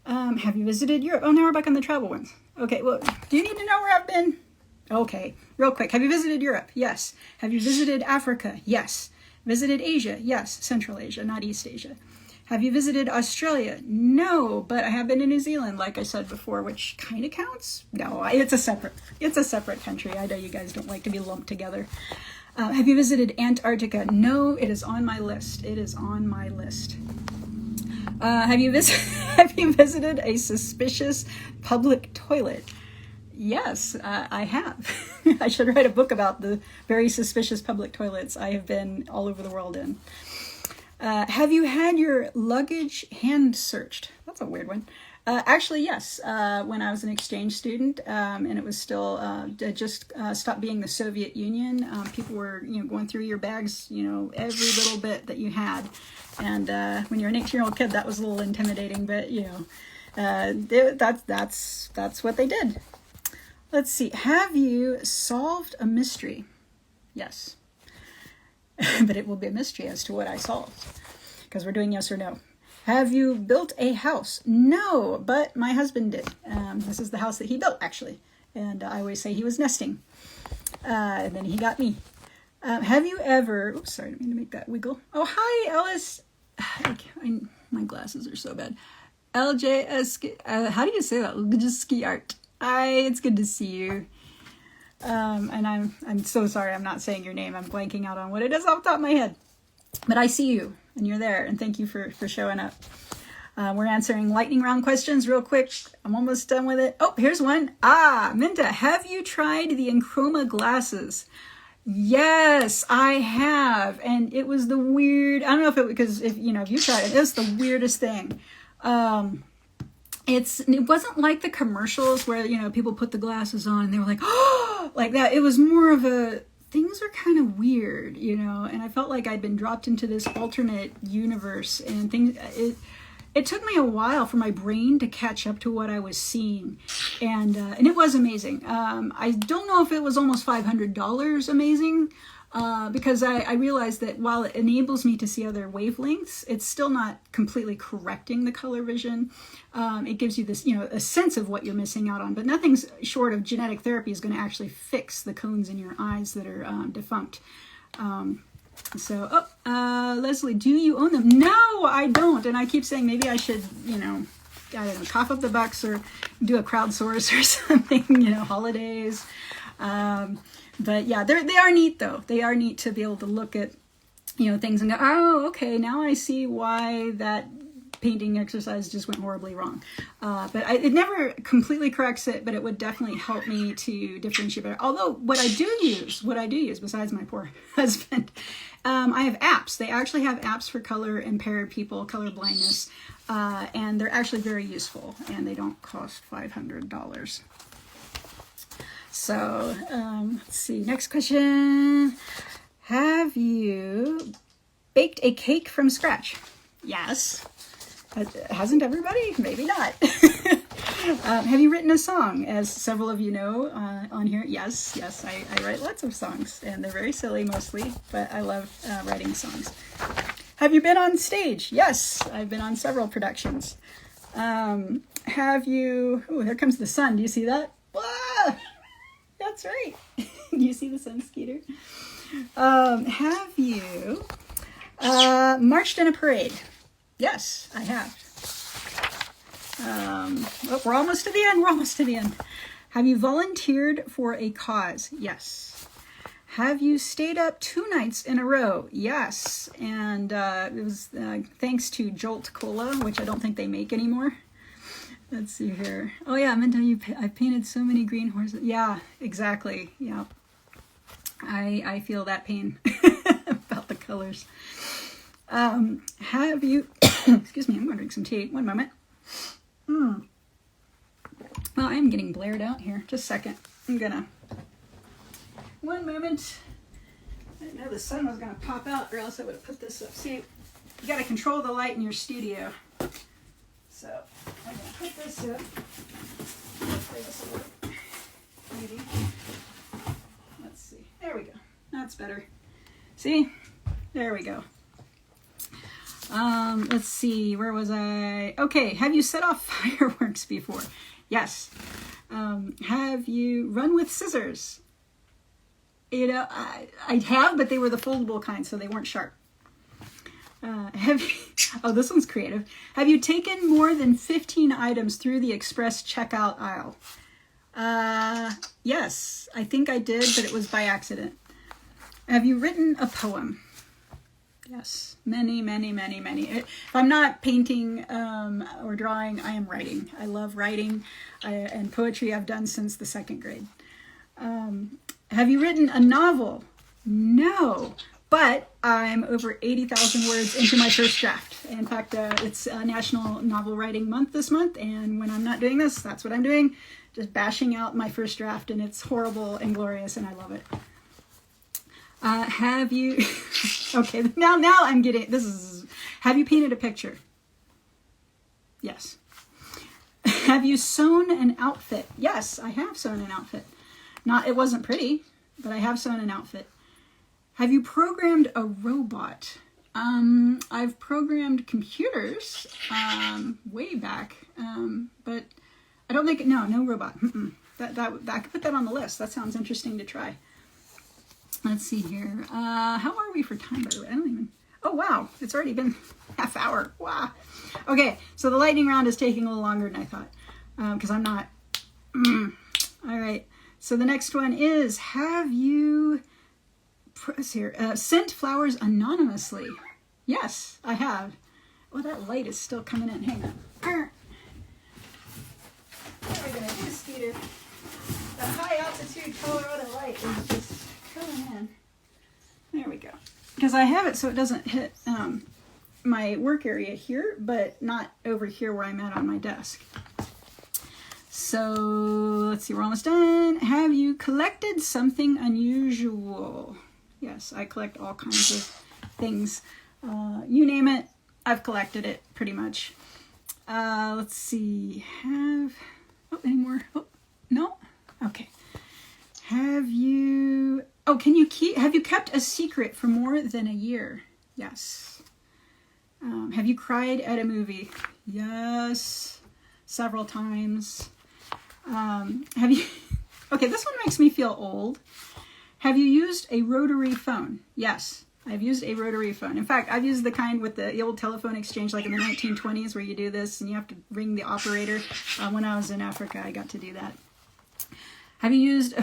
Have you visited Europe? Oh, now we're back on the travel ones. Okay, well, do you need to know where I've been? Okay, real quick. Have you visited Europe? Yes. Have you visited Africa? Yes. Visited Asia? Yes. Central Asia, not East Asia. Have you visited Australia? No, but I have been to New Zealand, like I said before, which kind of counts. No, it's a separate country. I know you guys don't like to be lumped together. Have you visited Antarctica? No, it is on my list. It is on my list. Have you visited a suspicious public toilet? Yes, I have. I should write a book about the very suspicious public toilets I have been all over the world in. Have you had your luggage hand searched? That's a weird one. Actually, yes. When I was an exchange student, and it was still just stopped being the Soviet Union, people were going through your bags, every little bit that you had. And when you're an 18-year-old kid, that was a little intimidating, but that's what they did. Let's see. Have you solved a mystery? Yes. But it will be a mystery as to what I solved, because we're doing yes or no. Have you built a house? No, but my husband did. This is the house that he built, actually. And I always say he was nesting. And then he got me. Have you ever... Oops, sorry, I didn't mean to make that wiggle. Oh, hi, Ellis. My glasses are so bad. LJS... how do you say that? Skeeter. Hi, it's good to see you. And I'm so sorry I'm not saying your name. I'm blanking out on what it is off the top of my head. But I see you, and you're there, and thank you for showing up. We're answering lightning round questions real quick. I'm almost done with it. Oh, here's one. Minta, have you tried the Enchroma glasses? Yes, I have. And it was the weird, I don't know if it, because if you tried it, it's the weirdest thing. It wasn't like the commercials where, people put the glasses on and they were like, oh, like that. It was more of a, things are kind of weird, and I felt like I'd been dropped into this alternate universe, and it took me a while for my brain to catch up to what I was seeing, and it was amazing. I don't know if it was almost $500 amazing, because I realized that while it enables me to see other wavelengths, it's still not completely correcting the color vision. It gives you this, a sense of what you're missing out on, but nothing's short of genetic therapy is going to actually fix the cones in your eyes that are defunct. Leslie, do you own them? No, I don't. And I keep saying maybe I should, I don't know, cough up the bucks or do a crowdsource or something, holidays. But yeah, they are neat though. They are neat to be able to look at, things and go, oh, okay, now I see why that painting exercise just went horribly wrong. But it never completely corrects it, but it would definitely help me to differentiate better. Although what I do use, besides my poor husband, I have apps. They actually have apps for color impaired people, color blindness, and they're actually very useful, and they don't cost $500. So, let's see. Next question. Have you baked a cake from scratch? Yes. Hasn't everybody? Maybe not. Have you written a song? As several of you know on here, yes, I write lots of songs, and they're very silly mostly, but I love writing songs. Have you been on stage? Yes, I've been on several productions. Have you... Oh, there comes the sun. Do you see that? Ah! That's right. Do you see the sun, Skeeter? Have you marched in a parade? Yes, I have. We're almost to the end. Have you volunteered for a cause? Yes. Have you stayed up 2 nights in a row? Yes. And it was thanks to Jolt Cola, which I don't think they make anymore. Let's see here. Oh yeah, I meant to I painted so many green horses. Yeah, exactly. Yeah. I feel that pain about the colors. Have you... Excuse me, I'm going to drink some tea. One moment. Well, I am getting blared out here. Just a second. One moment. I didn't know the sun was going to pop out, or else I would have put this up. See, you got to control the light in your studio. So, I'm going to put this up. Hopefully this will work. Maybe. Let's see. There we go. That's better. See? There we go. Let's see. Where was I? Okay. Have you set off fireworks before? Yes. Have you run with scissors? I have, but they were the foldable kind, so they weren't sharp. Have you... Oh, this one's creative. Have you taken more than 15 items through the express checkout aisle? Yes, I think I did, but it was by accident. Have you written a poem? Yes, many. If I'm not painting or drawing, I am writing. I love writing, and poetry I've done since the 2nd grade. Have you written a novel? No. But I'm over 80,000 words into my first draft. In fact, it's National Novel Writing Month this month, and when I'm not doing this, that's what I'm doing. Just bashing out my first draft, and it's horrible and glorious, and I love it. Have you... Okay, now I'm getting... Have you painted a picture? Yes. Have you sewn an outfit? Yes, I have sewn an outfit. It wasn't pretty, but I have sewn an outfit. Have you programmed a robot? I've programmed computers way back, but I don't think, no robot. That I could put that on the list. That sounds interesting to try. Let's see here. How are we for time, by the way? I don't even, oh wow, it's already been half hour. Wow. Okay, so the lightning round is taking a little longer than I thought, because I'm not. All right, so the next one is, have you sent flowers anonymously? Yes, I have. Well, that light is still coming in. Hang on. What are we going to do, Skeeter? The high altitude Colorado light is just coming in. There we go. Because I have it so it doesn't hit my work area here, but not over here where I'm at on my desk. So let's see, we're almost done. Have you collected something unusual? Yes, I collect all kinds of things. You name it, I've collected it pretty much. Let's see, any more? Oh, no? Okay. Have you kept a secret for more than a year? Yes. Have you cried at a movie? Yes. Several times. Okay, this one makes me feel old. Have you used a rotary phone? Yes, I've used a rotary phone. In fact, I've used the kind with the old telephone exchange like in the 1920s where you do this and you have to ring the operator. When I was in Africa, I got to do that. Have you used a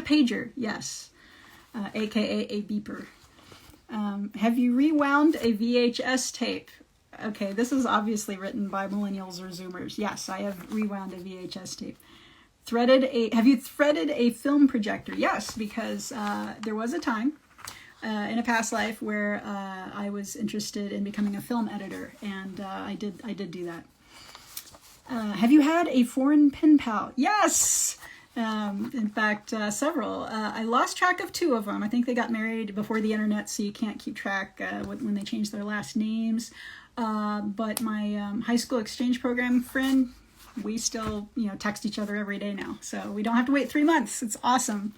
pager? Yes, aka a beeper. Have you rewound a VHS tape? Okay, this is obviously written by millennials or Zoomers. Yes, I have rewound a VHS tape. Have you threaded a film projector? Yes, because there was a time in a past life where I was interested in becoming a film editor, and I did do that. Have you had a foreign pen pal? Yes! In fact, several. I lost track of 2 of them. I think they got married before the internet, so you can't keep track when they changed their last names. But my high school exchange program friend, we still, text each other every day now. So we don't have to wait 3 months. It's awesome.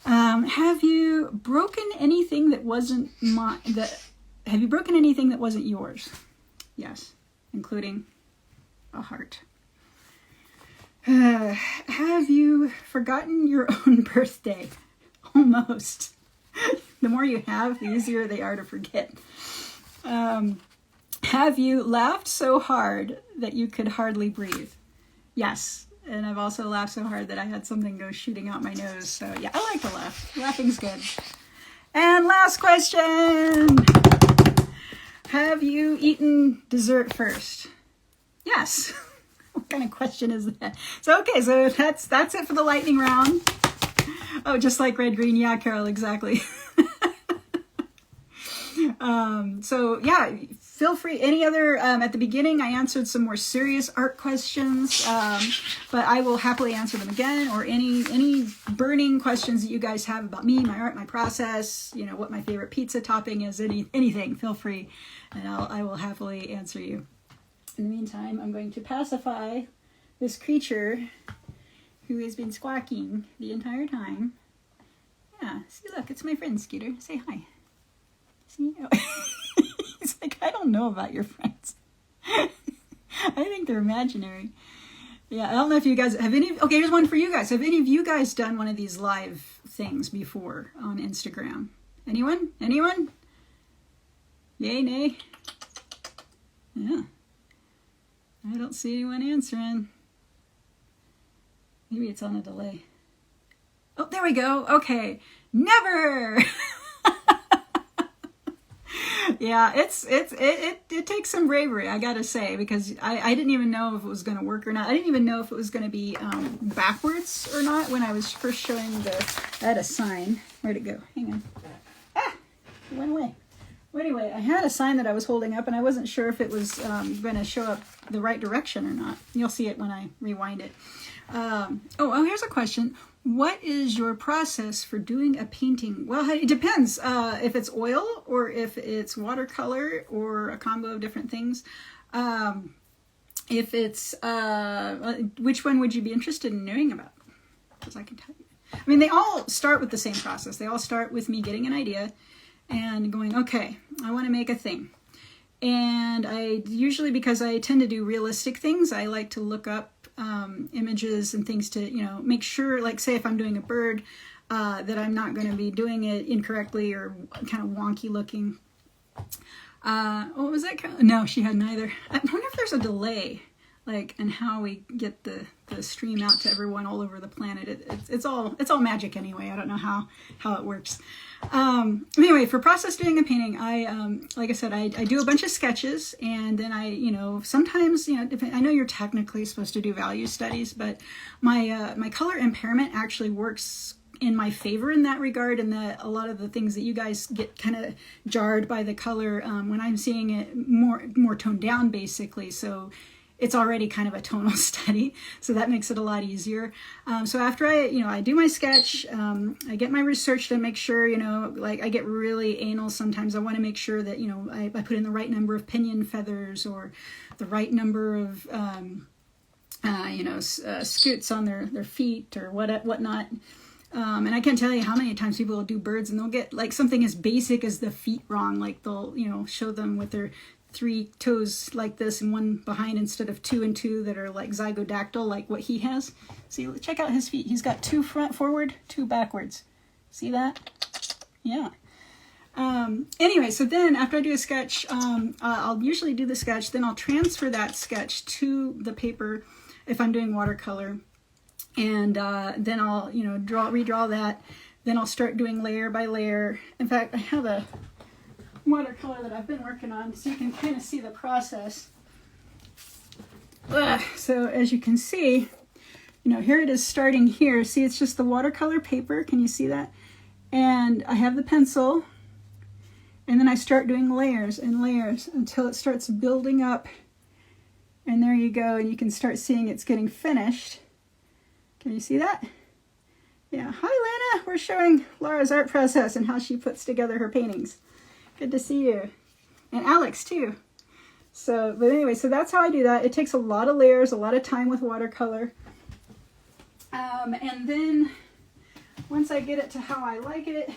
Have you broken anything that wasn't yours? Yes, including a heart. Have you forgotten your own birthday? Almost. The more you have, the easier they are to forget. Have you laughed so hard that you could hardly breathe? Yes. And I've also laughed so hard that I had something go shooting out my nose. So yeah, I like to laugh. Laughing's good. And last question. Have you eaten dessert first? Yes. What kind of question is that? So okay, so that's it for the lightning round. Oh, just like red, green. Yeah, Carol, exactly. So yeah, feel free. Any other, at the beginning, I answered some more serious art questions, but I will happily answer them again, or any burning questions that you guys have about me, my art, my process, what my favorite pizza topping is, anything, feel free, and I will happily answer you. In the meantime, I'm going to pacify this creature who has been squawking the entire time. Yeah, see, look, it's my friend Skeeter. Say hi. See? Oh. He's like, I don't know about your friends. I think they're imaginary. Yeah, I don't know if you guys have okay, here's one for you guys. Have any of you guys done one of these live things before on Instagram? Anyone? Anyone? Yay, nay? Yeah. I don't see anyone answering. Maybe it's on a delay. Oh, there we go. Okay. Never! Yeah, it takes some bravery, I gotta say, because I didn't even know if it was going to work or not. I didn't even know if it was going to be backwards or not when I was first showing I had a sign. Where'd it go? Hang on. Ah! It went away. Well, anyway, I had a sign that I was holding up, and I wasn't sure if it was going to show up the right direction or not. You'll see it when I rewind it. Here's a question. What is your process for doing a painting? Well, it depends if it's oil or if it's watercolor or a combo of different things. If it's, which one would you be interested in knowing about? Because I can tell you. I mean, they all start with the same process. They all start with me getting an idea and going, okay, I want to make a thing. And I usually, because I tend to do realistic things, I like to look up images and things to, you know, make sure, like say if I'm doing a bird, that I'm not going to be doing it incorrectly or kind of wonky looking. What was that? No, she had neither. I wonder if there's a delay, like, and how we get the stream out to everyone all over the planet. It's all magic anyway. I don't know how it works. Anyway, for process doing a painting, I like I said, I do a bunch of sketches, and then I, you know, sometimes, you know, I know you're technically supposed to do value studies, but my color impairment actually works in my favor in that regard, and that a lot of the things that you guys get kind of jarred by the color when I'm seeing it more toned down, basically. So it's already kind of a tonal study, so that makes it a lot easier. So after I do my sketch, I get my research to make sure, you know, like I get really anal sometimes. I want to make sure that, you know, I put in the right number of pinion feathers or the right number of, scoots on their feet or whatnot. And I can't tell you how many times people will do birds and they'll get like something as basic as the feet wrong. Like they'll, you know, show them with their 3 toes like this and one behind instead of 2 and 2 that are like zygodactyl, like what he has. See, check out his feet. He's got 2 forward, 2 backwards. See that? Yeah. Anyway, so then after I do a sketch, I'll usually do the sketch, then I'll transfer that sketch to the paper if I'm doing watercolor. And then I'll, you know, redraw that. Then I'll start doing layer by layer. In fact, I have a watercolor that I've been working on so you can kind of see the process. So as you can see, you know, here it is starting here. See, it's just the watercolor paper. Can you see that? And I have the pencil. And then I start doing layers and layers until it starts building up. And there you go. And you can start seeing it's getting finished. Can you see that? Yeah. Hi, Lana. We're showing Laura's art process and how she puts together her paintings. Good to see you. And Alex, too. So, but anyway, so that's how I do that. It takes a lot of layers, a lot of time with watercolor. And then once I get it to how I like it,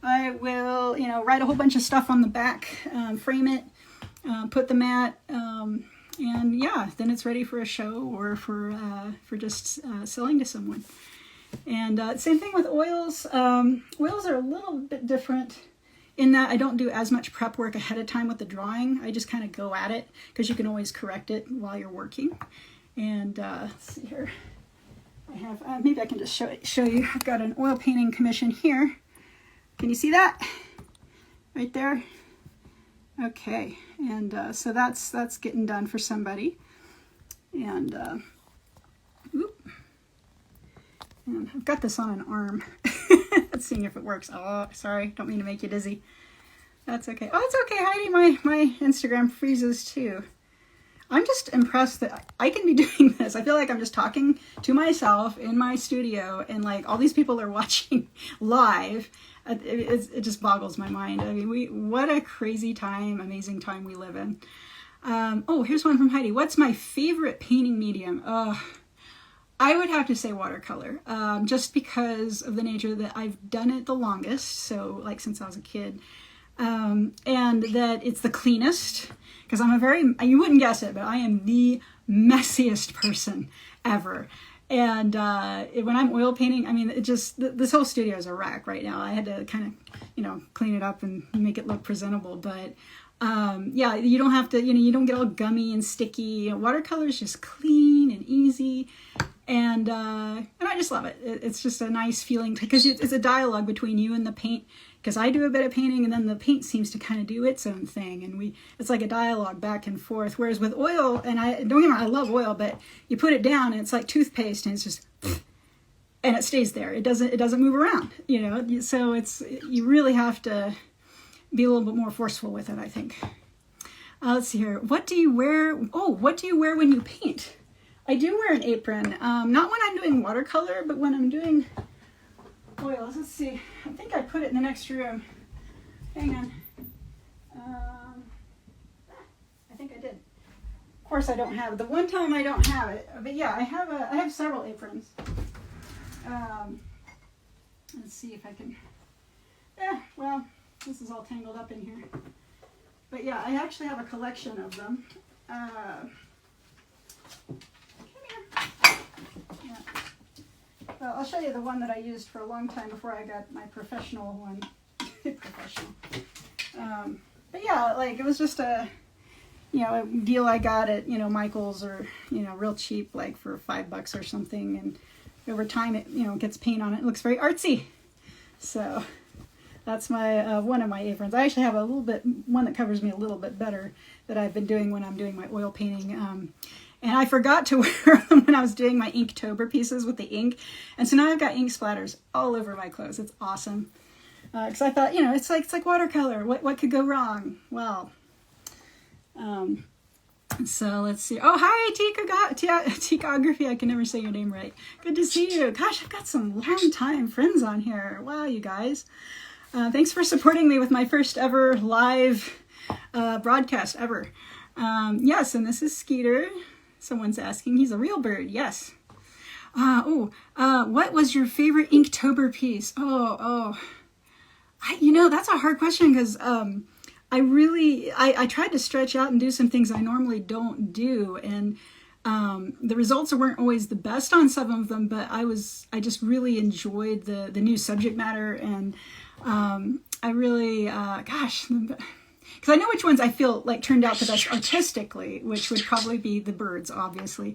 I will, you know, write a whole bunch of stuff on the back, frame it, put the mat, and yeah, then it's ready for a show or for just selling to someone. And same thing with oils. Oils are a little bit different in that I don't do as much prep work ahead of time with the drawing. I just kind of go at it because you can always correct it while you're working. And let's see here. I have, maybe I can just show you. I've got an oil painting commission here. Can you see that? Right there? Okay, and so that's getting done for somebody. And, and I've got this on an arm. Let's see if it works. Oh, sorry, don't mean to make you dizzy. That's okay. Oh, it's okay, Heidi. My Instagram freezes too. I'm just impressed that I can be doing this. I feel like I'm just talking to myself in my studio and like all these people are watching live. It just boggles my mind. I mean, what a crazy time, amazing time we live in. Oh, here's one from Heidi. What's my favorite painting medium? I would have to say watercolor, just because of the nature that I've done it the longest, so like since I was a kid, and that it's the cleanest, because you wouldn't guess it, but I am the messiest person ever. And when I'm oil painting, I mean, this whole studio is a wreck right now. I had to kind of, you know, clean it up and make it look presentable. But yeah, you don't have to, you know, you don't get all gummy and sticky. You know, watercolor is just clean and easy. And I just love it. It's just a nice feeling because it's a dialogue between you and the paint. Because I do a bit of painting and then the paint seems to kind of do its own thing, and it's like a dialogue back and forth. Whereas with oil, and don't get me wrong, I love oil, but you put it down and it's like toothpaste and it's just, and it stays there. It doesn't move around, you know. So you really have to be a little bit more forceful with it, I think. Let's see here. What do you wear? Oh, what do you wear when you paint? I do wear an apron, not when I'm doing watercolor, but when I'm doing oils. Let's see. I think I put it in the next room. Hang on. I think I did. Of course, I don't have it. The one time I don't have it, but yeah, I have several aprons. Let's see if I can. Yeah, well, This is all tangled up in here. But yeah, I actually have a collection of them. Come here. Yeah. Well, I'll show you the one that I used for a long time before I got my professional one. Professional. But yeah, like it was just a, a deal I got at, Michael's or, real cheap, like for $5 or something. And over time it, gets paint on it. It looks very artsy. So that's my, one of my aprons. I actually have a little bit, one that covers me a little bit better that I've been doing when I'm doing my oil painting. And I forgot to wear them when I was doing my Inktober pieces with the ink. And so now I've got ink splatters all over my clothes. It's awesome. Because I thought, it's like watercolor. What could go wrong? Well, so let's see. Oh, hi, Tikography. I can never say your name right. Good to see you. Gosh, I've got some long-time friends on here. Wow, you guys. Thanks for supporting me with my first ever live broadcast ever. Yes, and this is Skeeter. Someone's asking. He's a real bird. Yes. What was your favorite Inktober piece? That's a hard question because I tried to stretch out and do some things I normally don't do, and the results weren't always the best on some of them, but I just really enjoyed the new subject matter, and I really, because I know which ones I feel like turned out the best artistically, which would probably be the birds, obviously.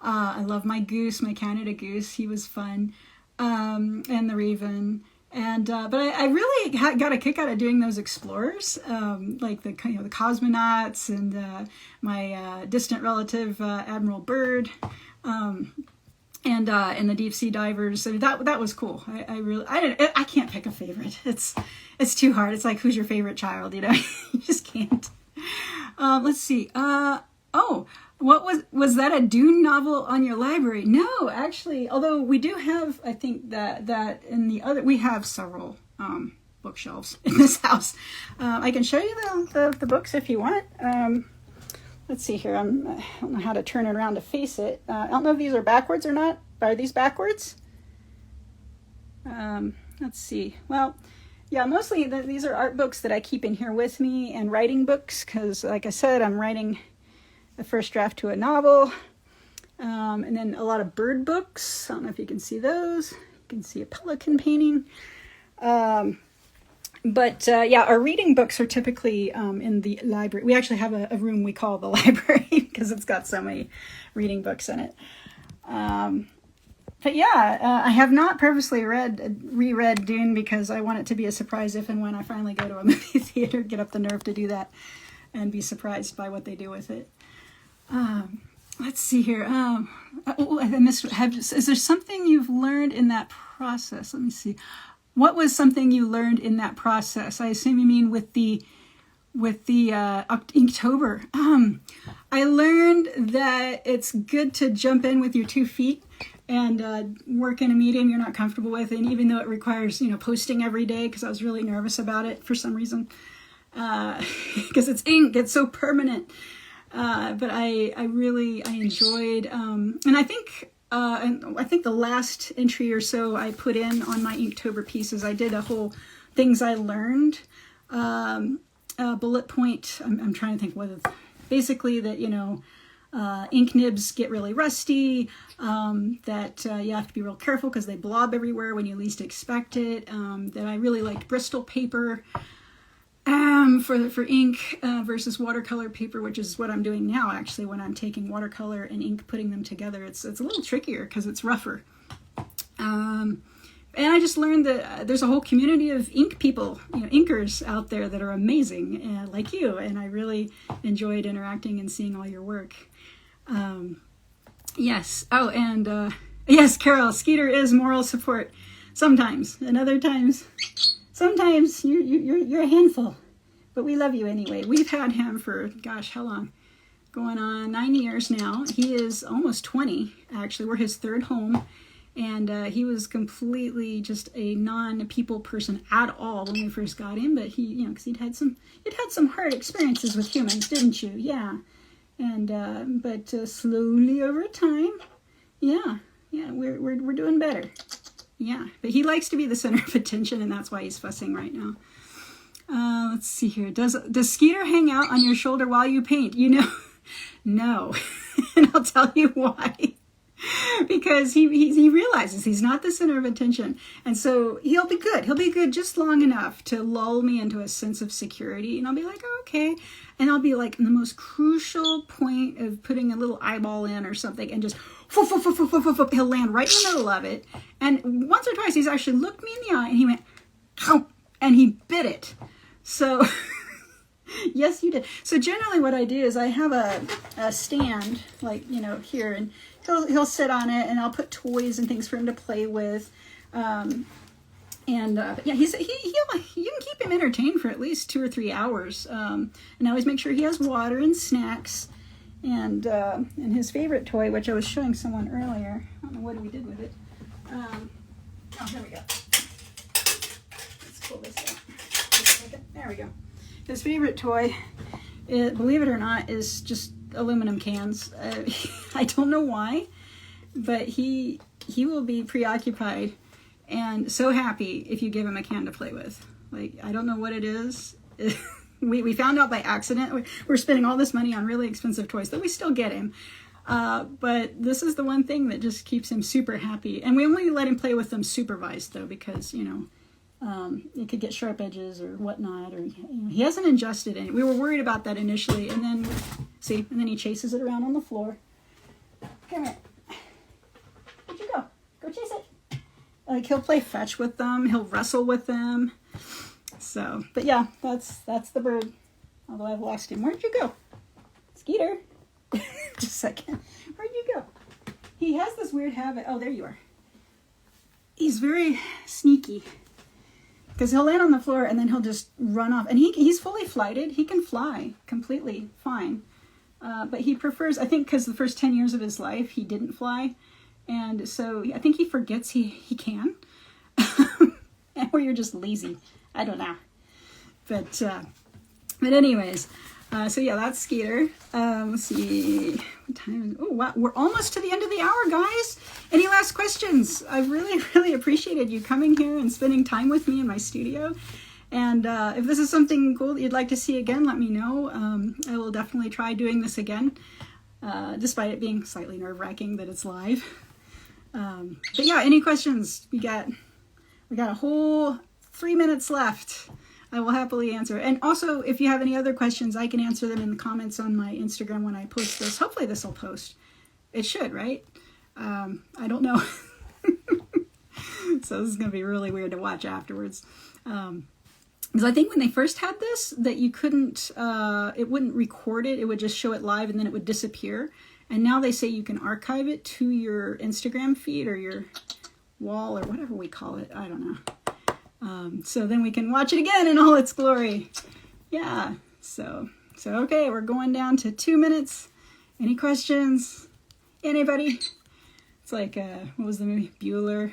I love my goose, my Canada goose. He was fun, and the raven. And but I really got a kick out of doing those explorers, like the cosmonauts and my distant relative Admiral Byrd, and the deep sea divers. So that was cool. I can't pick a favorite. It's too hard. It's like, who's your favorite child? You just can't. Let's see. What was that a Dune novel on your library? No, actually, although we do have, I think that in the other, we have several bookshelves in this house. I can show you the books if you want. Let's see here. I don't know how to turn it around to face it. I don't know if these are backwards or not. Are these backwards? Let's see. Well, yeah, mostly these are art books that I keep in here with me, and writing books, because like I said, I'm writing the first draft to a novel, and then a lot of bird books. I don't know if you can see those. You can see a pelican painting. Our reading books are typically in the library. We actually have a room we call the library because it's got so many reading books in it. I have not purposely reread Dune because I want it to be a surprise if and when I finally go to a movie theater, get up the nerve to do that and be surprised by what they do with it. Let's see here. Is there something you've learned in that process? Let me see. What was something you learned in that process? I assume you mean with the Inktober. I learned that it's good to jump in with your 2 feet and work in a medium you're not comfortable with, and even though it requires posting every day, because I was really nervous about it for some reason, because it's ink, it's so permanent. But I enjoyed, and I think the last entry or so I put in on my Inktober pieces, I did a whole things I learned, bullet point. I'm trying to think whether, basically that, ink nibs get really rusty, that you have to be real careful because they blob everywhere when you least expect it, that I really liked Bristol paper, for ink versus watercolor paper, which is what I'm doing now actually when I'm taking watercolor and ink, putting them together. It's a little trickier because it's rougher. And I just learned that there's a whole community of ink people, inkers out there that are amazing, like you, and I really enjoyed interacting and seeing all your work. Yes. Oh, and yes, Carol, Skeeter is moral support sometimes, and other times, sometimes you're a handful, but we love you anyway. We've had him for, gosh, how long? Going on 9 years now. He is almost 20, actually. We're his third home, and he was completely just a non-people person at all when we first got him, but he, because you'd had some hard experiences with humans, didn't you? Yeah. And but slowly over time, we're doing better. Yeah, but he likes to be the center of attention, and that's why he's fussing right now. Let's see here. Does Skeeter hang out on your shoulder while you paint? You know, no. And I'll tell you why. Because he realizes he's not the center of attention. And so he'll be good. He'll be good just long enough to lull me into a sense of security. And I'll be like, oh, okay. And I'll be like in the most crucial point of putting a little eyeball in or something and just he'll land right in the middle of it. And once or twice he's actually looked me in the eye and he went, ow, and he bit it. So yes, you did. So generally what I do is I have a stand, like, you know, here, and he'll sit on it, and I'll put toys and things for him to play with. But yeah, you can keep him entertained for at least 2 or 3 hours. And I always make sure he has water and snacks. And his favorite toy, which I was showing someone earlier, I don't know what we did with it. Oh, there we go. Let's pull this out. There we go. His favorite toy, believe it or not, is just aluminum cans. I don't know why, but he will be preoccupied and so happy if you give him a can to play with. Like, I don't know what it is. We found out by accident. We're spending all this money on really expensive toys that we still get him. But this is the one thing that just keeps him super happy. And we only let him play with them supervised, though, because, you know, it could get sharp edges or whatnot, or, you know, he hasn't ingested any. We were worried about that initially, and then, see, and then he chases it around on the floor. Come here. Where'd you go? Go chase it. Like, he'll play fetch with them. He'll wrestle with them. So, but yeah, that's the bird. Although I've lost him. Where'd you go? Skeeter. Just a second. Where'd you go? He has this weird habit. Oh, there you are. He's very sneaky. Because he'll land on the floor and then he'll just run off. And he's fully flighted. He can fly completely fine. But he prefers, I think because the first 10 years of his life, he didn't fly. And so I think he forgets he can. Or you're just lazy. I don't know. But anyways, so yeah, that's Skeeter. Let's see. What time is it? Oh, wow. We're almost to the end of the hour, guys. Any last questions? I really, really appreciated you coming here and spending time with me in my studio. And if this is something cool that you'd like to see again, let me know. I will definitely try doing this again, despite it being slightly nerve-wracking that it's live. But yeah, any questions? We got a whole 3 minutes left. I will happily answer. And also, if you have any other questions, I can answer them in the comments on my Instagram when I post this. Hopefully this will post. It should, right? I don't know. So this is going to be really weird to watch afterwards. Because I think when they first had this, that you couldn't, it wouldn't record it. It would just show it live and then it would disappear. And now they say you can archive it to your Instagram feed or your wall or whatever we call it. I don't know. So then we can watch it again in all its glory. Yeah. So okay, we're going down to 2 minutes. Any questions? Anybody? It's like, what was the movie? Bueller.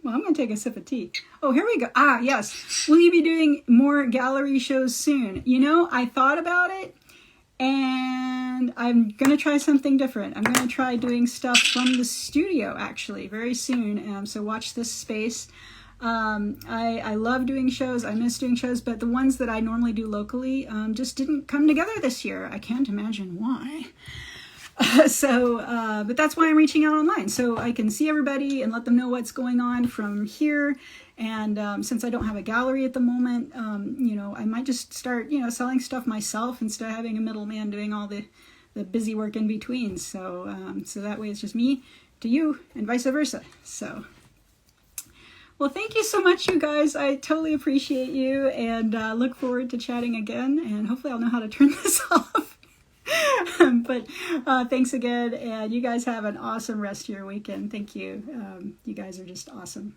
Well, I'm going to take a sip of tea. Oh, here we go. Ah, yes. Will you be doing more gallery shows soon? You know, I thought about it, and I'm going to try something different. I'm going to try doing stuff from the studio, actually, very soon. So watch this space. I love doing shows. I miss doing shows, but the ones that I normally do locally just didn't come together this year. I can't imagine why. But that's why I'm reaching out online, so I can see everybody and let them know what's going on from here. And since I don't have a gallery at the moment, you know, I might just start, you know, selling stuff myself instead of having a middleman doing all the busy work in between. So that way it's just me to you and vice versa. So, well, thank you so much, you guys. I totally appreciate you, and look forward to chatting again. And hopefully I'll know how to turn this off. But thanks again, and you guys have an awesome rest of your weekend. Thank you. You guys are just awesome.